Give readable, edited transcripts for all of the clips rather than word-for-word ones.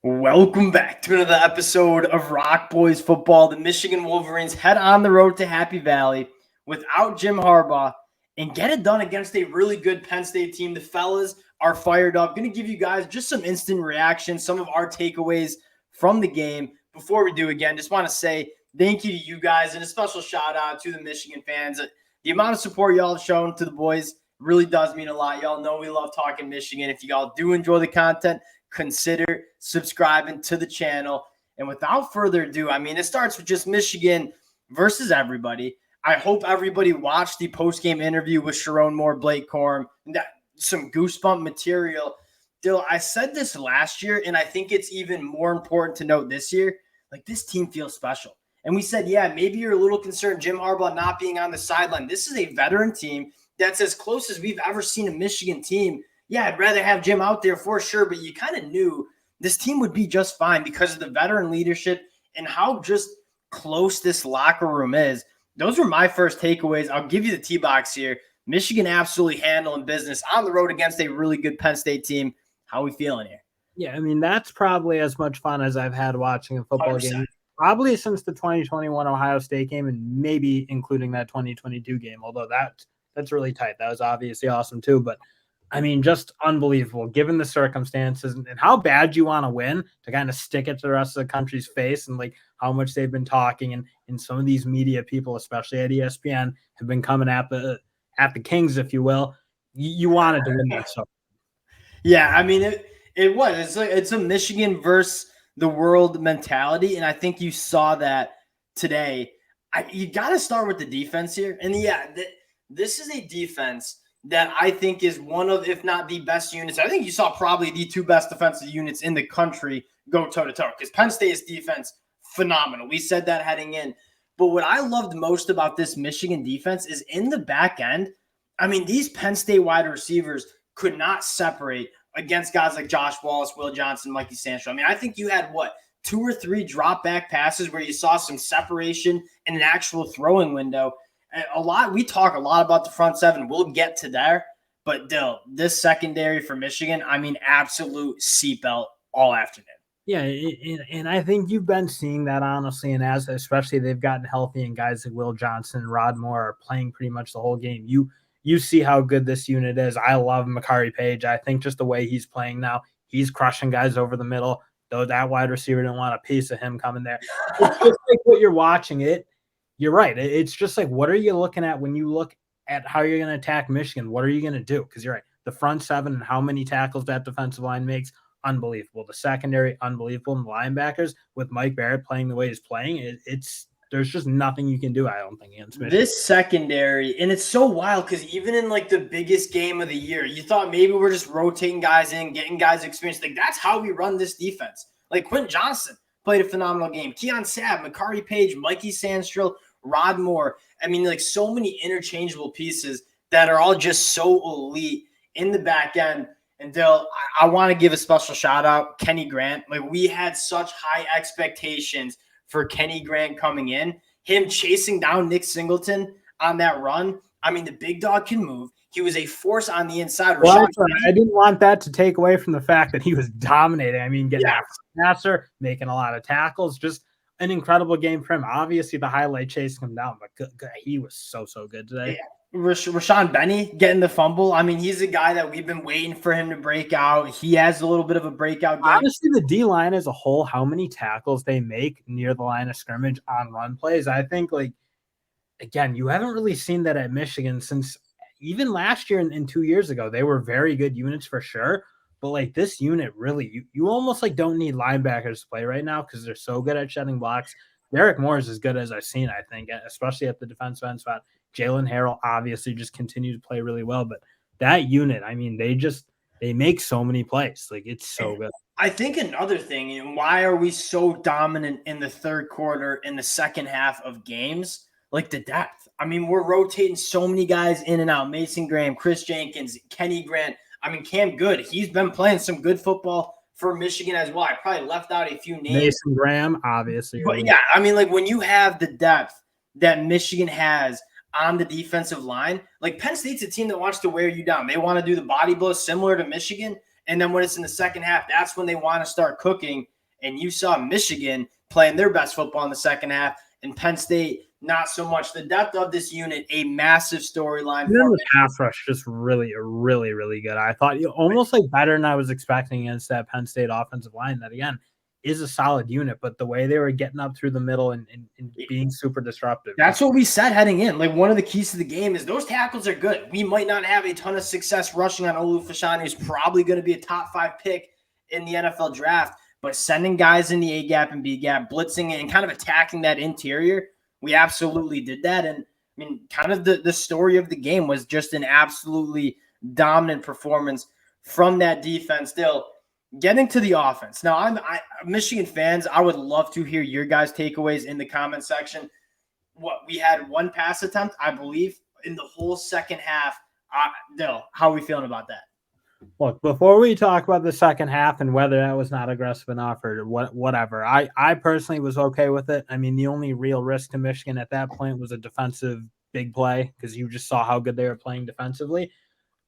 Welcome back to another episode of Rock Boys Football. The Michigan Wolverines head on the road to Happy Valley without Jim Harbaugh and get it done against a really good Penn State team. The fellas are fired up. Going to give you guys just some instant reactions, some of our takeaways from the game. Before we do, again, just want to say thank you to you guys and a special shout out to the Michigan fans. The amount of support y'all have shown to the boys really does mean a lot. Y'all know we love talking Michigan. If y'all do enjoy the content, consider subscribing to the channel. And without further ado, it starts with just Michigan versus everybody. I hope everybody watched the post-game interview with Sharon Moore, Blake Corum, and some goosebump material. Dill, I said this last year, and I think it's even more important to note this year. Like, this team feels special. And we said, yeah, maybe you're a little concerned Jim Harbaugh not being on the sideline. This is a veteran team that's as close as we've ever seen a Michigan team. Yeah, I'd rather have Jim out there for sure, but you kind of knew this team would be just fine because of the veteran leadership and how just close this locker room is. Those were my first takeaways. I'll give you the T-box here. Michigan absolutely handling business on the road against a really good Penn State team. How are we feeling here? Yeah, that's probably as much fun as I've had watching a football 100%. game, probably since the 2021 Ohio State game and maybe including that 2022 game, although that's really tight. That was obviously awesome too, but just unbelievable given the circumstances and how bad you want to win to kind of stick it to the rest of the country's face and like how much they've been talking and some of these media people, especially at ESPN, have been coming at the Kings, if you will. You wanted to win that stuff. Yeah, it was. It's a Michigan versus the world mentality, and I think you saw that today. You got to start with the defense here, and this is a defense that I think is one of, if not the best units. I think you saw probably the two best defensive units in the country go toe-to-toe because Penn State's defense, phenomenal. We said that heading in. But what I loved most about this Michigan defense is in the back end, these Penn State wide receivers could not separate against guys like Josh Wallace, Will Johnson, Mikey Sandstrom. I think you had, 2 or 3 drop-back passes where you saw some separation and an actual throwing window. We talk a lot about the front seven. We'll get to there. But, Dill, this secondary for Michigan, absolute seatbelt all afternoon. Yeah, and I think you've been seeing that, honestly, and as especially they've gotten healthy and guys like Will Johnson and Rod Moore are playing pretty much the whole game. You see how good this unit is. I love Makari Page. I think just the way he's playing now, he's crushing guys over the middle, though that wide receiver didn't want a piece of him coming there. It's just like what you're watching it. You're right. It's just like, what are you looking at when you look at how you're going to attack Michigan? What are you going to do? Because you're right. The front seven and how many tackles that defensive line makes, unbelievable. The secondary, unbelievable. And the linebackers with Mike Barrett playing the way he's playing, there's just nothing you can do, I don't think, against Michigan. This secondary, and it's so wild because even in the biggest game of the year, you thought maybe we're just rotating guys in, getting guys experience. That's how we run this defense. Quentin Johnson played a phenomenal game. Keon Sabb, Makari Page, Mikey Sandstrom, Rod Moore. So many interchangeable pieces that are all just so elite in the back end. And Dill, I want to give a special shout out, Kenny Grant. We had such high expectations for Kenny Grant coming in. Him chasing down Nick Singleton on that run. The big dog can move. He was a force on the inside. Well, I didn't want that to take away from the fact that he was dominating. Getting that passer, making a lot of tackles, just an incredible game for him. Obviously, the highlight chasing him down, but he was so good today. Yeah. Rashawn Benny getting the fumble. He's a guy that we've been waiting for him to break out. He has a little bit of a breakout game. Honestly, the D-line as a whole, how many tackles they make near the line of scrimmage on run plays, I think, again, you haven't really seen that at Michigan since even last year and 2 years ago. They were very good units for sure. But, this unit really, you almost, don't need linebackers to play right now because they're so good at shedding blocks. Derek Moore is as good as I've seen, I think, especially at the defensive end spot. Jalen Harrell obviously just continues to play really well. But that unit, they make so many plays. It's so good. I think another thing, why are we so dominant in the third quarter, in the second half of games? The depth. We're rotating so many guys in and out. Mason Graham, Chris Jenkins, Kenny Grant. Cam Good. He's been playing some good football for Michigan as well. I probably left out a few names. Mason Graham, obviously. But yeah, when you have the depth that Michigan has on the defensive line, Penn State's a team that wants to wear you down. They want to do the body blow similar to Michigan. And then when it's in the second half, that's when they want to start cooking. And you saw Michigan playing their best football in the second half, and Penn State not so much. The depth of this unit, a massive storyline. And then the pass rush just really, really, really good. I thought almost like better than I was expecting against that Penn State offensive line. That again is a solid unit, but the way they were getting up through the middle and being super disruptive. That's what we said heading in. Like, one of the keys to the game is those tackles are good. We might not have a ton of success rushing on Olu Fashanu, who's probably going to be a top 5 pick in the NFL draft, but sending guys in the A gap and B gap, blitzing it and kind of attacking that interior, we absolutely did that. And I mean, kind of the story of the game was just an absolutely dominant performance from that defense. Still, getting to the offense. Now, Michigan fans, I would love to hear your guys' takeaways in the comment section. We had one pass attempt, I believe, in the whole second half. Dill, how are we feeling about that? Look, before we talk about the second half and whether that was not aggressive enough or whatever, I personally was okay with it. I mean, the only real risk to Michigan at that point was a defensive big play because you just saw how good they were playing defensively.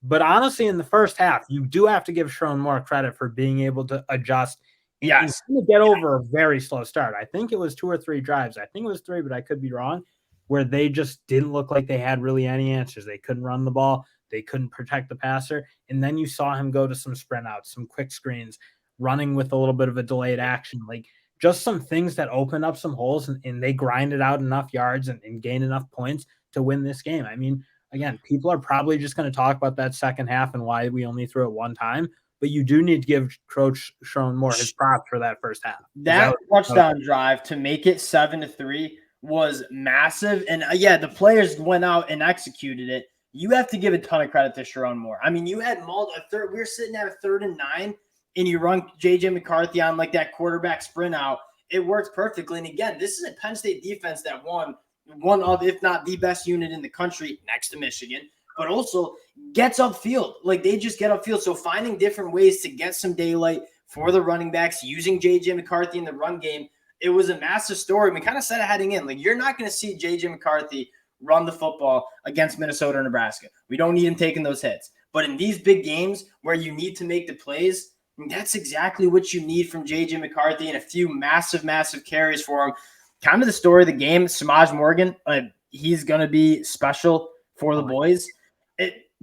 But honestly, in the first half, you do have to give Sharon more credit for being able to adjust. Yes. And get over a very slow start. I think it was 2 or 3 drives. I think it was 3, but I could be wrong, where they just didn't look like they had really any answers. They couldn't run the ball. They couldn't protect the passer. And then you saw him go to some sprint outs, some quick screens, running with a little bit of a delayed action, like just some things that opened up some holes, and they grinded out enough yards and gained enough points to win this game. I mean, again, people are probably just going to talk about that second half and why we only threw it one time, but you do need to give Coach Sharon more his props for that first half. That touchdown drive to make it 7-3 was massive. And the players went out and executed it. You have to give a ton of credit to Sharon Moore. I mean, you had we were sitting at a 3rd and 9, and you run J.J. McCarthy on like that quarterback sprint out. It worked perfectly. And again, this is a Penn State defense that won one of, if not the best unit in the country next to Michigan, but also gets upfield. Like, they just get upfield. So finding different ways to get some daylight for the running backs, using J.J. McCarthy in the run game, it was a massive story. We kind of said it heading in. Like, you're not going to see J.J. McCarthy run the football against Minnesota or Nebraska. We don't need him taking those hits. But in these big games where you need to make the plays, that's exactly what you need from J.J. McCarthy, and a few massive, massive carries for him. Kind of the story of the game, Samaj Morgan, he's going to be special for the boys.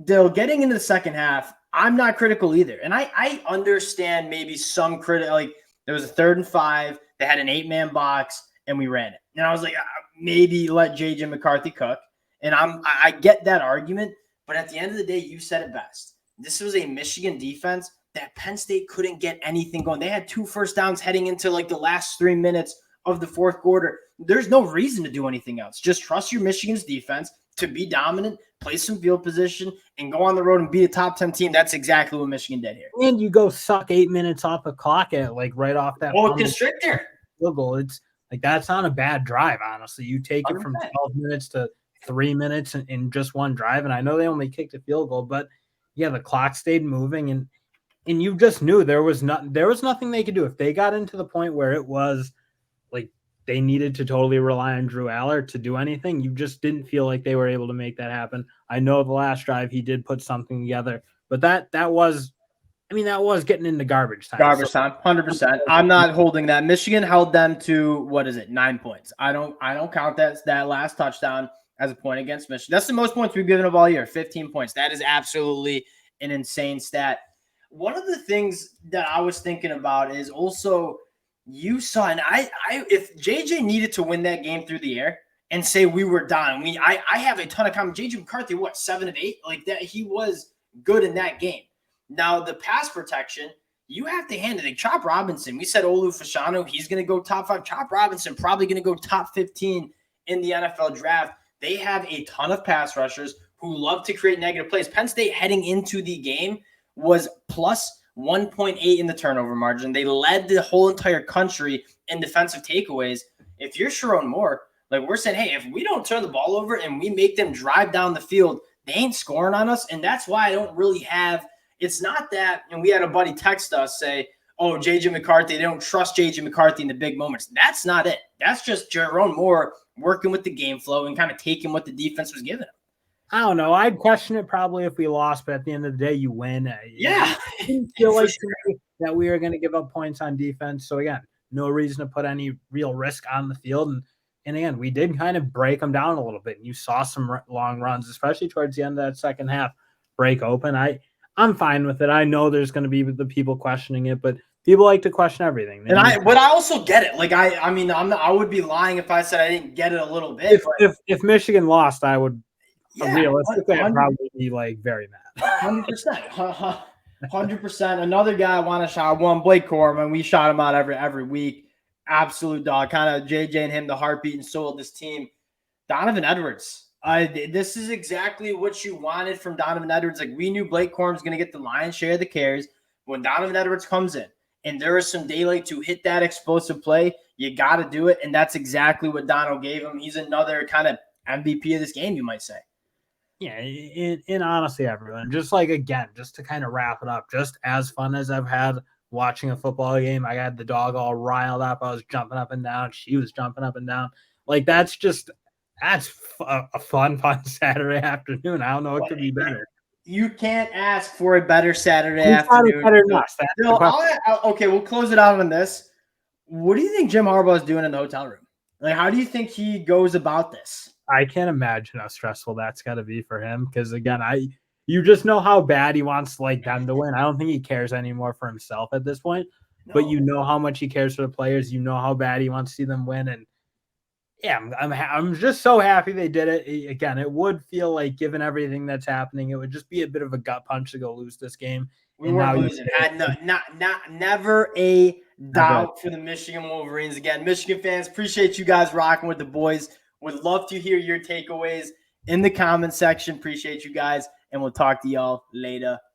Getting into the second half, I'm not critical either. And I understand maybe some critic, like there was a 3rd and 5, they had an 8-man box, and we ran it. And I was like, maybe let J.J. McCarthy cook. And I get that argument, but at the end of the day, you said it best. This was a Michigan defense that Penn State couldn't get anything going. They had 2 first downs heading into like the last 3 minutes of the fourth quarter. There's no reason to do anything else. Just trust your Michigan's defense to be dominant, play some field position, and go on the road and beat a top 10 team. That's exactly what Michigan did here. And you go suck 8 minutes off the clock at like right off that constrictor field goal. It's like, that's not a bad drive, honestly. You take it from 12 minutes to 3 minutes in just one drive. And I know they only kicked a field goal, but yeah, the clock stayed moving, and you just knew there was nothing they could do. If they got into the point where it was like they needed to totally rely on Drew Aller to do anything, you just didn't feel like they were able to make that happen. I know the last drive he did put something together, but that was getting into garbage time. 100%. I'm not holding that. Michigan held them to 9 points. I don't count that last touchdown as a point against Michigan. That's the most points we've given up all year, 15 points. That is absolutely an insane stat. One of the things that I was thinking about is also you saw, and if JJ needed to win that game through the air and say we were done, I have a ton of comments. JJ McCarthy, 7 of 8? Like that, he was good in that game. Now, the pass protection, you have to hand it. Like Chop Robinson, we said Olu Fashanu, he's going to go top 5. Chop Robinson probably going to go top 15 in the NFL draft. They have a ton of pass rushers who love to create negative plays. Penn State heading into the game was plus 1.8 in the turnover margin. They led the whole entire country in defensive takeaways. If you're Sharon Moore, like we're saying, hey, if we don't turn the ball over and we make them drive down the field, they ain't scoring on us. And that's why I don't really have – it's not that – and we had a buddy text us say, oh, J.J. McCarthy, they don't trust J.J. McCarthy in the big moments. That's not it. That's just Sharon Moore working with the game flow and kind of taking what the defense was giving him. I don't know. I'd question it probably if we lost, but at the end of the day, you win. Yeah, It didn't feel for like sure. to me that we were going to give up points on defense. So again, no reason to put any real risk on the field. And again, we did kind of break them down a little bit. And you saw some long runs, especially towards the end of that second half, break open. I'm fine with it. I know there's going to be the people questioning it, but people like to question everything. And I also get it. Like I mean, I would be lying if I said I didn't get it a little bit. If Michigan lost, I would realistically I'd 100%. probably be like very mad. 100%. Another guy I want to shout one, Blake Corum, and we shot him out every week. Absolute dog. Kind of JJ and him, the heartbeat and soul of this team. Donovan Edwards. This is exactly what you wanted from Donovan Edwards. Like we knew Blake Corum's going to get the lion's share of the carries. When Donovan Edwards comes in and there is some daylight to hit that explosive play, you got to do it. And that's exactly what Dono gave him. He's another kind of MVP of this game, you might say. Yeah, in honestly, everyone, just like, again, just to kind of wrap it up, just as fun as I've had watching a football game. I had the dog all riled up. I was jumping up and down. She was jumping up and down. Like, that's a fun Saturday afternoon. I don't know what could be better. You can't ask for a better Saturday afternoon. Okay, we'll close it out on this. What do you think Jim Harbaugh is doing in the hotel room? Like, how do you think he goes about this? I can't imagine how stressful that's got to be for him. Because again, you just know how bad he wants like them to win. I don't think he cares anymore for himself at this point. No. But you know how much he cares for the players. You know how bad he wants to see them win. And yeah, I'm just so happy they did it. Again, it would feel like, given everything that's happening, it would just be a bit of a gut punch to go lose this game. We weren't losing. Never a doubt for the Michigan Wolverines. Again, Michigan fans, appreciate you guys rocking with the boys. Would love to hear your takeaways in the comment section. Appreciate you guys, and we'll talk to y'all later.